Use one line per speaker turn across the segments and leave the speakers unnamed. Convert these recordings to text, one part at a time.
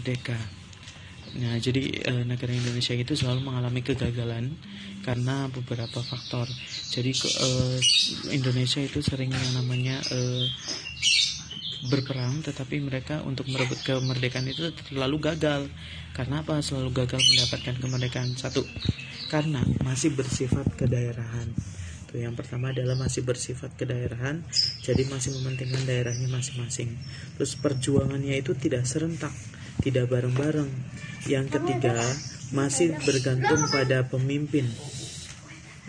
merdeka. Nah, jadi negara Indonesia itu selalu mengalami kegagalan karena beberapa faktor. Jadi Indonesia itu sering yang namanya berperang, tetapi mereka untuk merebut kemerdekaan itu terlalu gagal. Karena apa? Selalu gagal mendapatkan kemerdekaan. Satu, karena masih bersifat kedaerahan. Tuh, yang pertama adalah masih bersifat kedaerahan, jadi masih mementingkan daerahnya masing-masing. Terus perjuangannya itu tidak serentak, tidak bareng-bareng. Yang ketiga, masih bergantung pada pemimpin.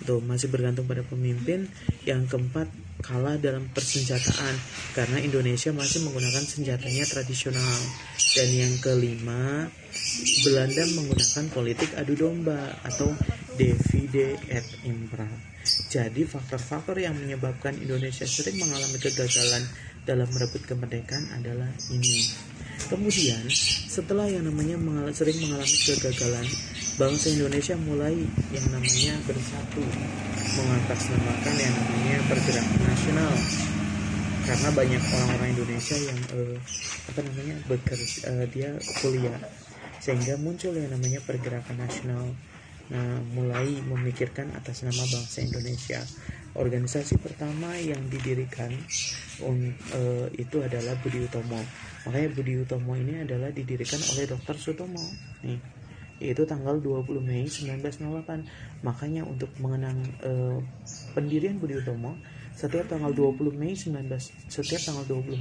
Tuh, masih bergantung pada pemimpin. Yang keempat, kalah dalam persenjataan karena Indonesia masih menggunakan senjatanya tradisional. Dan yang kelima, Belanda menggunakan politik adu domba atau divide et impera. Jadi faktor-faktor yang menyebabkan Indonesia sering mengalami kegagalan dalam merebut kemerdekaan adalah ini. Kemudian setelah yang namanya sering mengalami kegagalan, bangsa Indonesia mulai yang namanya bersatu, mengatasnamakan yang namanya pergerakan nasional. Karena banyak orang-orang Indonesia yang bekerja, dia kuliah, sehingga muncul yang namanya pergerakan nasional. Nah, mulai memikirkan atas nama bangsa Indonesia. Organisasi pertama yang didirikan itu adalah Budi Utomo. Makanya Budi Utomo ini adalah didirikan oleh Dr. Sutomo. Nih, yaitu tanggal 20 Mei 1908. Makanya untuk mengenang pendirian Budi Utomo, setiap tanggal 20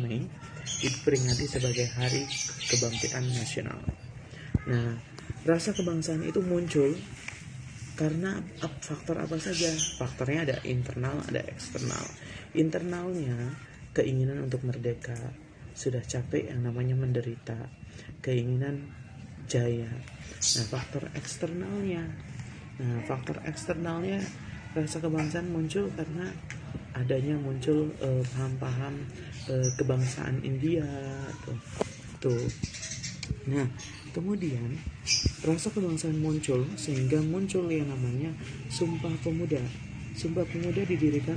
Mei diperingati sebagai Hari Kebangkitan Nasional. Nah, rasa kebangsaan itu muncul karena faktor apa saja? Faktornya ada internal, ada eksternal. Internalnya keinginan untuk merdeka, sudah capek yang namanya menderita, keinginan jaya. Nah, faktor eksternalnya rasa kebangsaan muncul karena adanya muncul paham-paham kebangsaan India tuh. Nah, kemudian rasa kebangsaan muncul sehingga muncul yang namanya Sumpah Pemuda. Sumpah Pemuda didirikan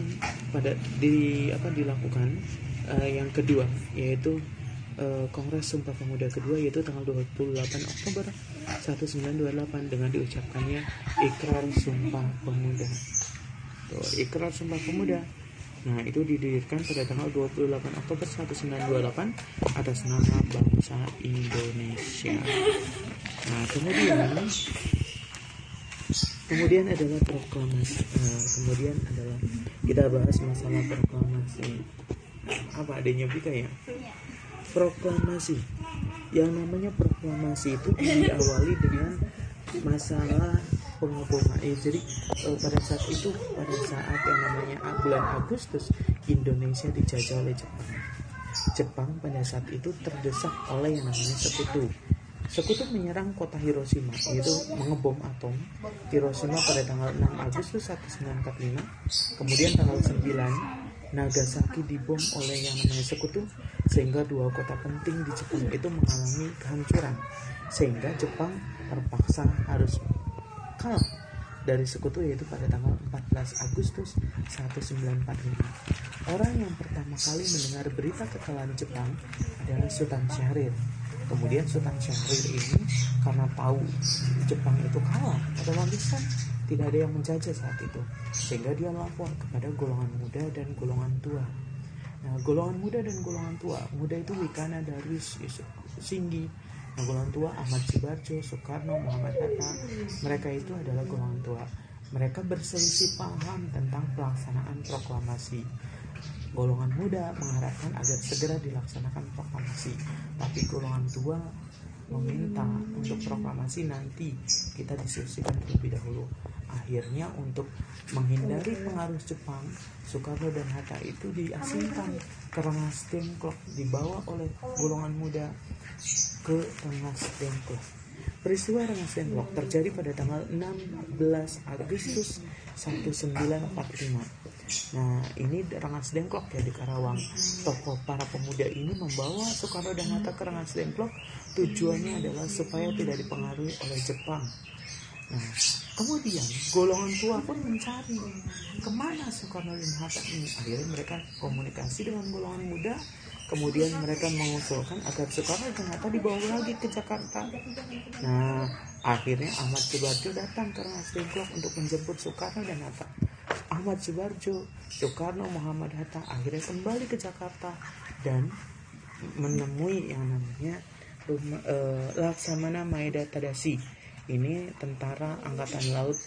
dilakukan yang kedua, yaitu Kongres Sumpah Pemuda kedua, yaitu tanggal 28 Oktober 1928 dengan diucapkannya Ikrar Sumpah Pemuda. Tuh, Ikrar Sumpah Pemuda. Nah, itu didirikan pada tanggal 28 Oktober 1928 atas nama bangsa Indonesia. Nah, kemudian adalah proklamasi. Kemudian adalah kita bahas masalah proklamasi. Apa adanya Bika ya? Proklamasi. Yang namanya proklamasi itu diawali dengan masalah pengeboman. Jadi pada saat yang namanya bulan Agustus, Indonesia dijajah oleh Jepang. Jepang pada saat itu terdesak oleh yang namanya Sekutu menyerang kota Hiroshima, yaitu mengebom atom Hiroshima pada tanggal 6 Agustus 1945. Kemudian tanggal 9 Nagasaki dibom oleh yang namanya Sekutu, sehingga dua kota penting di Jepang itu mengalami kehancuran, sehingga Jepang terpaksa harus kalah dari Sekutu, yaitu pada tanggal 14 Agustus 1945. Orang yang pertama kali mendengar berita kekalahan Jepang adalah Sultan Syahrir. Kemudian Sultan Syahrir ini karena tahu Jepang itu kalah, otomatis kan tidak ada yang menjajah saat itu, sehingga dia lapor kepada golongan muda dan golongan tua. Nah, golongan muda dan golongan tua, muda itu Wikana, Darwis, Singgi. Nah, golongan tua Ahmad Subarjo, Soekarno, Muhammad Hatta. Mereka itu adalah golongan tua. Mereka berselisih paham tentang pelaksanaan proklamasi. Golongan muda mengharapkan agar segera dilaksanakan proklamasi, tapi golongan tua meminta untuk proklamasi nanti kita diskusikan terlebih dahulu. Akhirnya untuk menghindari pengaruh Jepang, Soekarno dan Hatta itu diasingkan ke Rengas Dengklok, dibawa oleh golongan muda ke Rengas Dengklok. Peristiwa Rengas Dengklok terjadi pada tanggal 16 Agustus 1945. Nah, ini Rengas Dengklok ya di Karawang. Tokoh para pemuda ini membawa Soekarno dan Hatta ke Rengas Dengklok. Tujuannya adalah supaya tidak dipengaruhi oleh Jepang. Nah, kemudian golongan tua pun mencari kemana Soekarno dan Hatta ini. Akhirnya mereka komunikasi dengan golongan muda Kemudian mereka mengusulkan agar Soekarno dan Hatta dibawa lagi ke Jakarta. Nah, akhirnya Ahmad Subarjo datang ke Rengas Dengklok untuk menjemput Soekarno dan Hatta. Ahmad Subarjo, Soekarno, Muhammad Hatta akhirnya kembali ke Jakarta dan menemui yang namanya Laksamana Maeda Tadashi. Ini tentara angkatan laut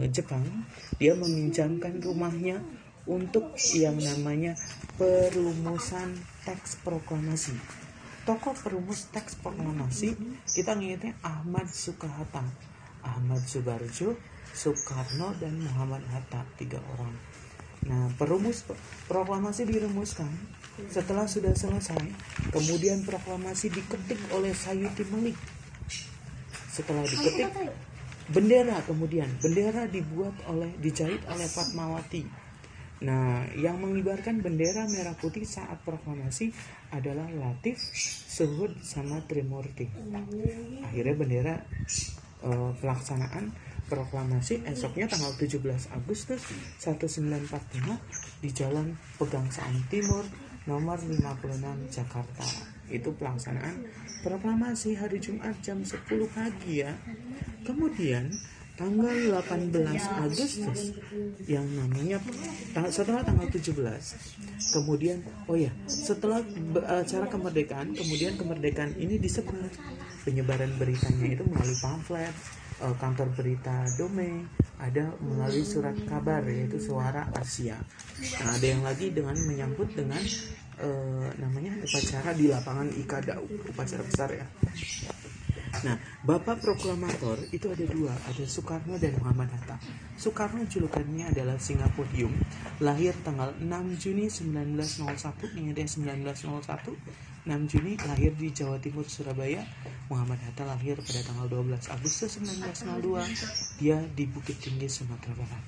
Jepang. Dia meminjamkan rumahnya untuk yang namanya perumusan teks proklamasi. Tokoh perumus teks proklamasi kita ngingetnya Ahmad Sukahatta, Ahmad Subarjo, Soekarno, dan Muhammad Hatta, 3 orang. Nah, perumus proklamasi dirumuskan. Setelah sudah selesai, kemudian proklamasi diketik oleh Sayuti Melik. Setelah diketik, bendera dijahit oleh Fatmawati. Nah, yang mengibarkan bendera merah putih saat proklamasi adalah Latif, Suhud, sama Trimurti. Akhirnya bendera pelaksanaan proklamasi esoknya tanggal 17 Agustus 1945 di Jalan Pegangsaan Timur nomor 56 Jakarta. Itu pelaksanaan proklamasi hari Jumat jam 10 pagi ya. Kemudian tanggal 18 Agustus yang namanya setelah tanggal 17, kemudian setelah acara kemerdekaan, kemudian kemerdekaan ini disebar. Penyebaran beritanya itu melalui pamflet, kantor berita Dome, ada melalui surat kabar yaitu Suara Asia. Nah, ada yang lagi dengan menyambut dengan namanya upacara di lapangan Ikadau, upacara besar ya. Nah, Bapak Proklamator itu ada 2, ada Soekarno dan Muhammad Hatta. Soekarno julukannya adalah Singapurium, lahir tanggal 6 Juni 1901, ingat ya 1901, 6 Juni lahir di Jawa Timur, Surabaya. Muhammad Hatta lahir pada tanggal 12 Agustus 1902, dia di Bukit Tinggi, Sumatera Barat.